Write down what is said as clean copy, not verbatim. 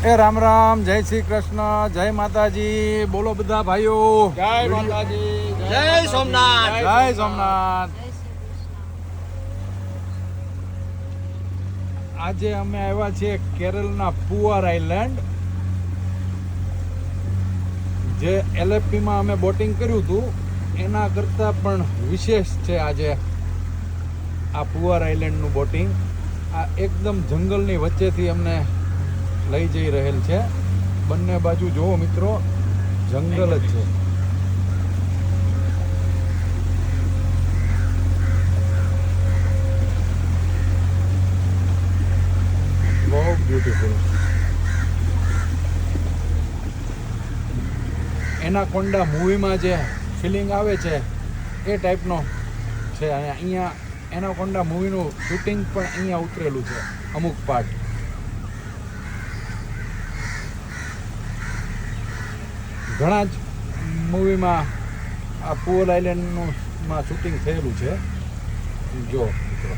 એ રામ રામ, જય શ્રી કૃષ્ણ, જય માતાજી. બોલો બધા ભાઈઓ. જય માતાજી, જય સોમનાથ. જય સોમનાથ. આજે અમે આવ્યા છીએ કેરળના પુઆર આઇલેન્ડ. જે એલએફપીમાં અમે બોટિંગ કર્યું હતું એના કરતાં પણ વિશેષ છે આજે આ પુઆર આઇલેન્ડનું બોટિંગ. આ એકદમ જંગલની વચ્ચેથી અમને લઈ જઈ રહેલ છે. બંને બાજુ જુઓ મિત્રો, જંગલ જ છે. બહુ બ્યુટીફુલ. એનાકોન્ડા મૂવીમાં જે ફિલિંગ આવે છે એ ટાઈપનો છે. અહીંયા એનાકોન્ડા મૂવીનું શૂટિંગ પણ અહીંયા ઉતરેલું છે અમુક પાર્ટ. ઘણા જ મૂવીમાં આ પુઅર આઇલેન્ડનું શૂટિંગ થયેલું છે. જો મિત્રો,